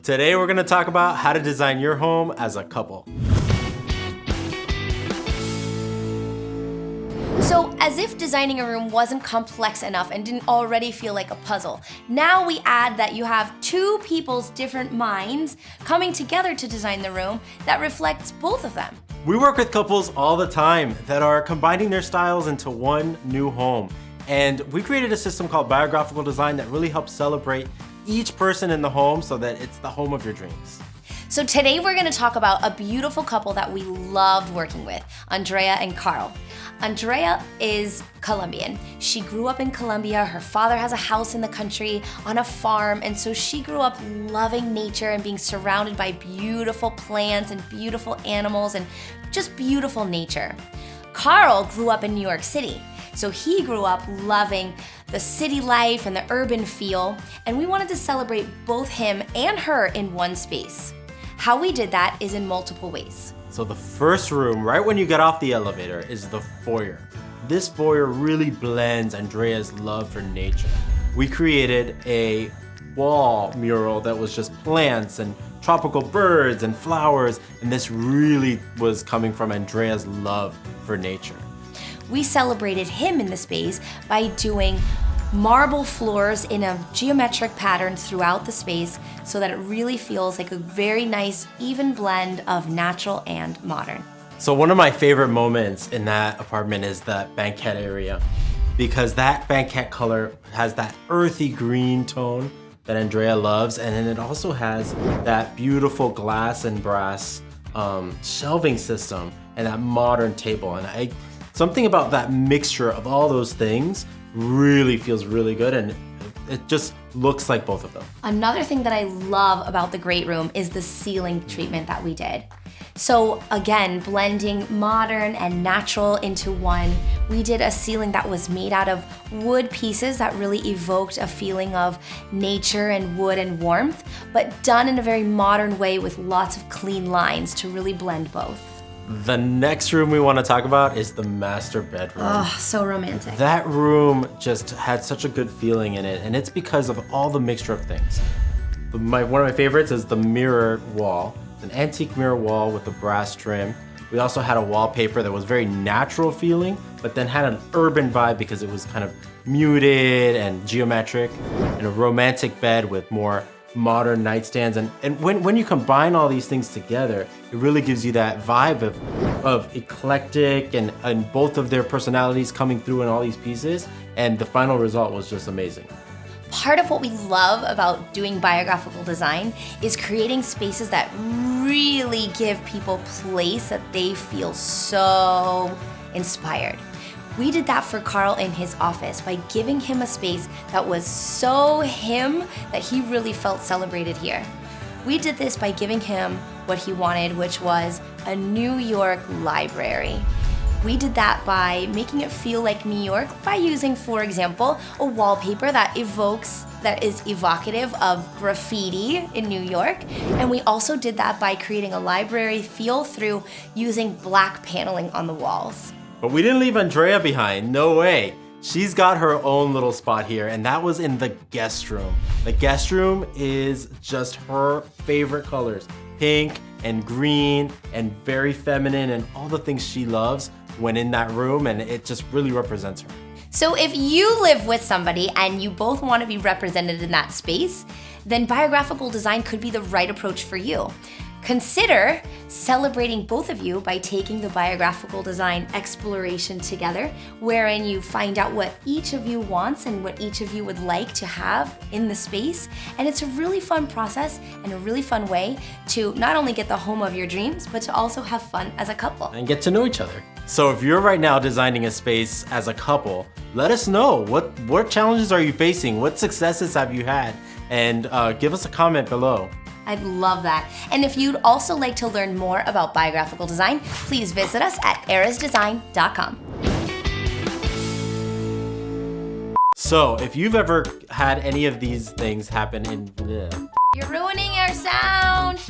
Today we're gonna talk about how to design your home as a couple. So, as if designing a room wasn't complex enough and didn't already feel like a puzzle, now we add that you have two people's different minds coming together to design the room that reflects both of them. We work with couples all the time that are combining their styles into one new home. And we created a system called Biographical Design that really helps celebrate each person in the home so that it's the home of your dreams. So today we're gonna talk about a beautiful couple that we loved working with, Andrea and Carl. Andrea is Colombian. She grew up in Colombia. Her father has a house in the country on a farm, and so she grew up loving nature and being surrounded by beautiful plants and beautiful animals and just beautiful nature. Carl grew up in New York City, so he grew up loving the city life and the urban feel, and we wanted to celebrate both him and her in one space. How we did that is in multiple ways. So the first room, right when you get off the elevator, is the foyer. This foyer really blends Andrea's love for nature. We created a wall mural that was just plants and tropical birds and flowers, and this really was coming from Andrea's love for nature. We celebrated him in the space by doing marble floors in a geometric pattern throughout the space so that it really feels like a very nice, even blend of natural and modern. So one of my favorite moments in that apartment is that banquette area, because that banquette color has that earthy green tone that Andrea loves, and then it also has that beautiful glass and brass shelving system and that modern table. And something about that mixture of all those things really feels really good, and it just looks like both of them. Another thing that I love about the Great Room is the ceiling treatment that we did. So again, blending modern and natural into one, we did a ceiling that was made out of wood pieces that really evoked a feeling of nature and wood and warmth, but done in a very modern way with lots of clean lines to really blend both. The next room we want to talk about is the master bedroom. Oh, so romantic. That room just had such a good feeling in it, and it's because of all the mixture of things. One of my favorites is the mirror wall. It's an antique mirror wall with a brass trim. We also had a wallpaper that was very natural feeling, but then had an urban vibe because it was kind of muted and geometric, and a romantic bed with more modern nightstands. And when you combine all these things together, it really gives you that vibe of eclectic and both of their personalities coming through in all these pieces. And the final result was just amazing. Part of what we love about doing biographical design is creating spaces that really give people place that they feel so inspired. We did that for Carl in his office by giving him a space that was so him that he really felt celebrated here. We did this by giving him what he wanted, which was a New York library. We did that by making it feel like New York by using, for example, a wallpaper that is evocative of graffiti in New York. And we also did that by creating a library feel through using black paneling on the walls. But we didn't leave Andrea behind, no way. She's got her own little spot here, and that was in the guest room. The guest room is just her favorite colors, pink and green and very feminine, and all the things she loves when in that room, and it just really represents her. So if you live with somebody and you both want to be represented in that space, then biographical design could be the right approach for you. Consider celebrating both of you by taking the biographical design exploration together, wherein you find out what each of you wants and what each of you would like to have in the space. And it's a really fun process and a really fun way to not only get the home of your dreams, but to also have fun as a couple. And get to know each other. So if you're right now designing a space as a couple, let us know. What challenges are you facing? What successes have you had? And give us a comment below. I'd love that. And if you'd also like to learn more about biographical design, please visit us at erisdesign.com. So if you've ever had any of these things happen in... You're ruining our sound.